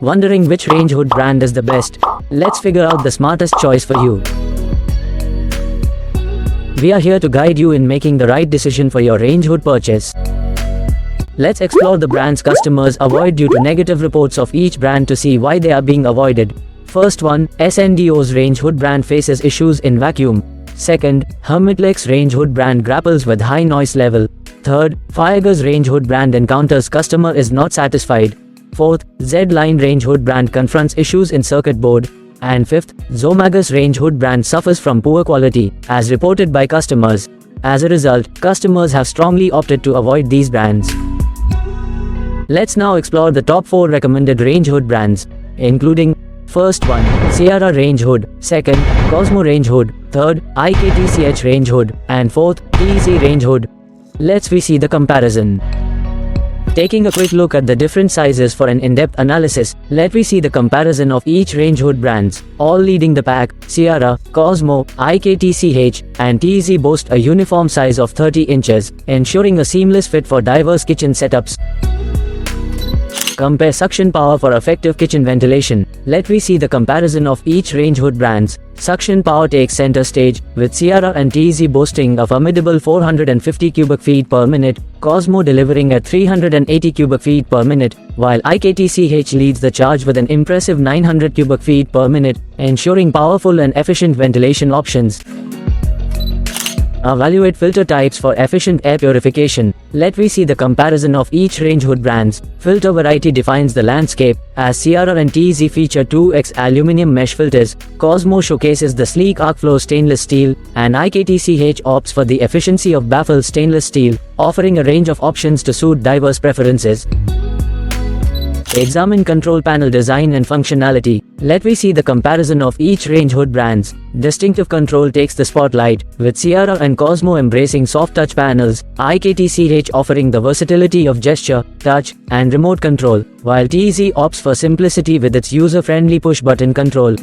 Wondering which range hood brand is the best? Let's figure out the smartest choice for you. We are here to guide you in making the right decision for your range hood purchase. Let's explore the brands customers avoid due to negative reports of each brand to see why they are being avoided. First one, SNDO's range hood brand faces issues in vacuum. Second, Hermitlex range hood brand grapples with high noise level. Third, Fireger's range hood brand encounters customer is not satisfied. Fourth, Z-Line range hood brand confronts issues in circuit board. And fifth, Xomagus range hood brand suffers from poor quality, as reported by customers. As a result, customers have strongly opted to avoid these brands. Let's now explore the top 4 recommended range hood brands, including first one, Sierra range hood, second, Cosmo range hood, third, IKTCH range hood, and fourth, TEZ range hood. Let's see the comparison. Taking a quick look at the different sizes for an in-depth analysis, let me see the comparison of each range hood brands. All leading the pack, Sierra, Cosmo, IKTCH, and TEZ boast a uniform size of 30 inches, ensuring a seamless fit for diverse kitchen setups. Compare suction power for effective kitchen ventilation. Let me see the comparison of each range hood brands. Suction power takes center stage, with Sierra and TEZ boasting a formidable 450 cubic feet per minute, Cosmo delivering at 380 cubic feet per minute, while IKTCH leads the charge with an impressive 900 cubic feet per minute, ensuring powerful and efficient ventilation options. Evaluate filter types for efficient air purification. Let me see the comparison of each range hood brands. Filter variety defines the landscape, as Sierra and TEZ feature 2X aluminum mesh filters, Cosmo showcases the sleek Arcflow stainless steel, and IKTCH opts for the efficiency of Baffle stainless steel, offering a range of options to suit diverse preferences. Examine control panel design and functionality. Let me see the comparison of each range hood brands. Distinctive control takes the spotlight, with Sierra and Cosmo embracing soft touch panels, IKTCH offering the versatility of gesture, touch, and remote control, while TEZ opts for simplicity with its user-friendly push-button control.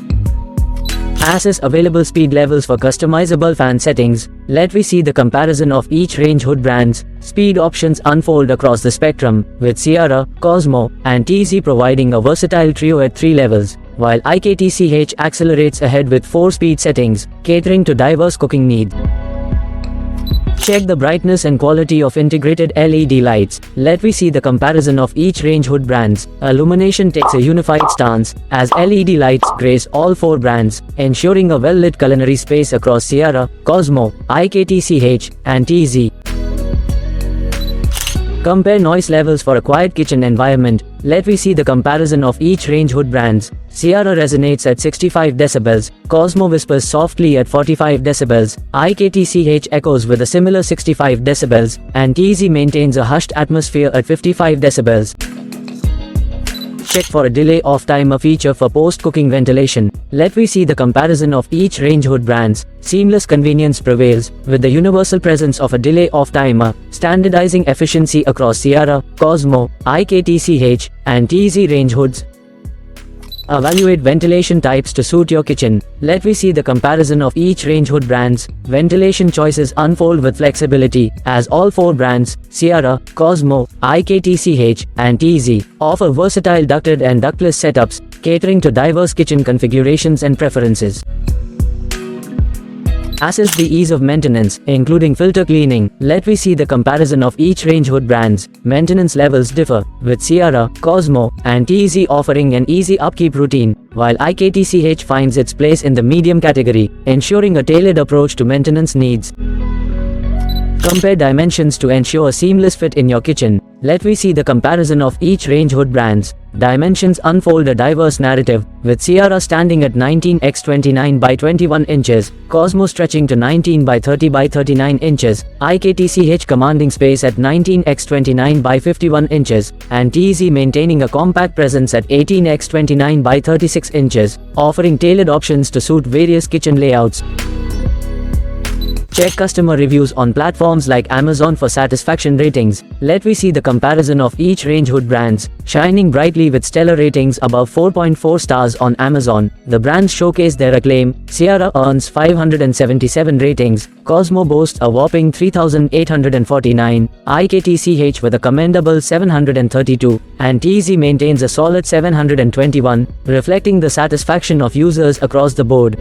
Assess available speed levels for customizable fan settings. Let me see the comparison of each range hood brands. Speed options unfold across the spectrum, with Sierra, Cosmo, and TEZ providing a versatile trio at 3 levels, while IKTCH accelerates ahead with 4 speed settings, catering to diverse cooking needs. Check the brightness and quality of integrated LED lights. Let me see the comparison of each range hood brands. Illumination takes a unified stance, as LED lights grace all 4 brands, ensuring a well-lit culinary space across Sierra, Cosmo, IKTCH, and TEZ. Compare noise levels for a quiet kitchen environment. Let me see the comparison of each range hood brands. Sierra resonates at 65 decibels, Cosmo whispers softly at 45 decibels, IKTCH echoes with a similar 65 decibels, and TEZ maintains a hushed atmosphere at 55 decibels. Check for a delay off timer feature for post-cooking ventilation. Let me see the comparison of each range hood brands. Seamless convenience prevails, with the universal presence of a delay off timer, standardizing efficiency across Sierra, Cosmo, IKTCH, and TEZ range hoods. Evaluate ventilation types to suit your kitchen. Let me see the comparison of each range hood brands. Ventilation choices unfold with flexibility, as all 4 brands, Sierra, Cosmo, IKTCH, and TEZ, offer versatile ducted and ductless setups, catering to diverse kitchen configurations and preferences. Assess the ease of maintenance, including filter cleaning. Let me see the comparison of each range hood brands. Maintenance levels differ, with Sierra, Cosmo, and TEZ offering an easy upkeep routine, while IKTCH finds its place in the medium category, ensuring a tailored approach to maintenance needs. Compare dimensions to ensure a seamless fit in your kitchen. Let me see the comparison of each range hood brands. Dimensions unfold a diverse narrative, with Sierra standing at 19x29 by 21 inches, Cosmo stretching to 19 by 30 by 39 inches, IKTCH commanding space at 19x29 by 51 inches, and TEZ maintaining a compact presence at 18x29 by 36 inches, offering tailored options to suit various kitchen layouts. Check customer reviews on platforms like Amazon for satisfaction ratings. Let me see the comparison of each range hood brands. Shining brightly with stellar ratings above 4.4 stars on Amazon, the brands showcase their acclaim. Sierra earns 577 ratings, Cosmo boasts a whopping 3,849, IKTCH with a commendable 732, and TEZ maintains a solid 721, reflecting the satisfaction of users across the board.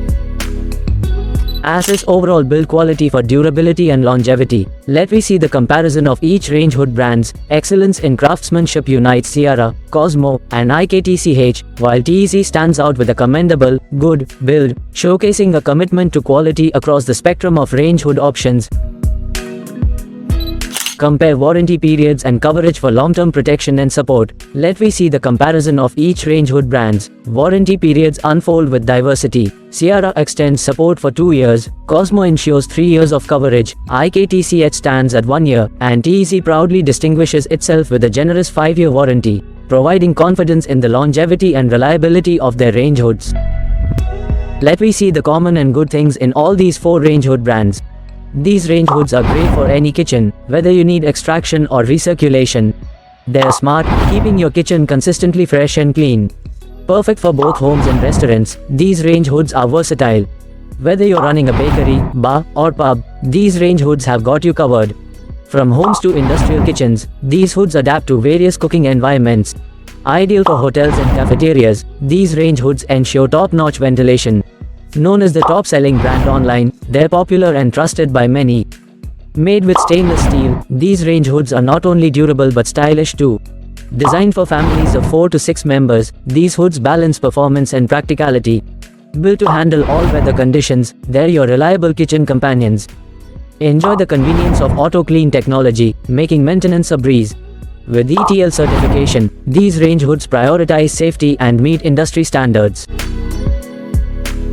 Assess overall build quality for durability and longevity. Let me see the comparison of each range hood brands. Excellence in craftsmanship unites Sierra, Cosmo, and IKTCH, while TEZ stands out with a commendable, good, build, showcasing a commitment to quality across the spectrum of range hood options. Compare warranty periods and coverage for long-term protection and support. Let me see the comparison of each range hood brands. Warranty periods unfold with diversity. Sierra extends support for 2 years, Cosmo ensures 3 years of coverage, IKTCH stands at 1 year, and TEZ proudly distinguishes itself with a generous 5-year warranty, providing confidence in the longevity and reliability of their range hoods. Let me see the common and good things in all these 4 range hood brands. These range hoods are great for any kitchen, whether you need extraction or recirculation. They're smart, keeping your kitchen consistently fresh and clean. Perfect for both homes and restaurants, these range hoods are versatile. Whether you're running a bakery, bar, or pub, these range hoods have got you covered. From homes to industrial kitchens, these hoods adapt to various cooking environments. Ideal for hotels and cafeterias, these range hoods ensure top-notch ventilation. Known as the top-selling brand online, they're popular and trusted by many. Made with stainless steel, these range hoods are not only durable but stylish too. Designed for families of 4 to 6 members, these hoods balance performance and practicality. Built to handle all weather conditions, they're your reliable kitchen companions. Enjoy the convenience of auto-clean technology, making maintenance a breeze. With ETL certification, these range hoods prioritize safety and meet industry standards.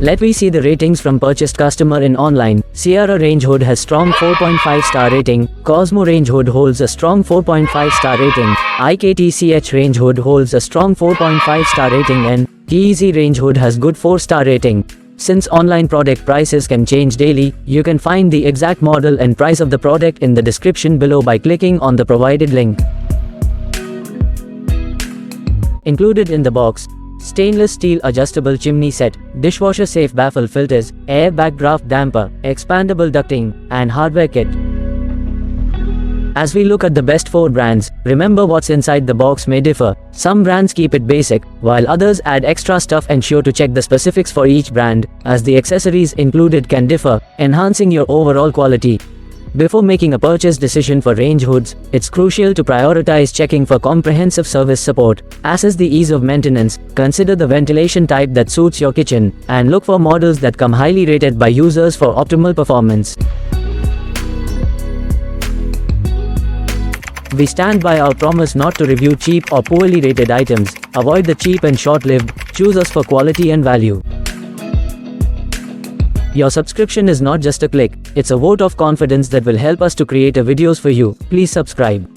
Let me see the ratings from purchased customer in online. Sierra range hood has strong 4.5 star rating, Cosmo range hood holds a strong 4.5 star rating, IKTCH range hood holds a strong 4.5 star rating, and TEZ range hood has good 4-star rating. Since online product prices can change daily, you can find the exact model and price of the product in the description below by clicking on the provided link. Included in the box: stainless steel adjustable chimney set, dishwasher safe baffle filters, airbag draft damper, expandable ducting, and hardware kit. As we look at the best 4 brands, remember what's inside the box may differ. Some brands keep it basic, while others add extra stuff. Ensure to check the specifics for each brand, as the accessories included can differ, enhancing your overall quality. Before making a purchase decision for range hoods, it's crucial to prioritize checking for comprehensive service support. Assess the ease of maintenance, consider the ventilation type that suits your kitchen, and look for models that come highly rated by users for optimal performance. We stand by our promise not to review cheap or poorly rated items. Avoid the cheap and short-lived, choose us for quality and value. Your subscription is not just a click, it's a vote of confidence that will help us to create videos for you. Please subscribe.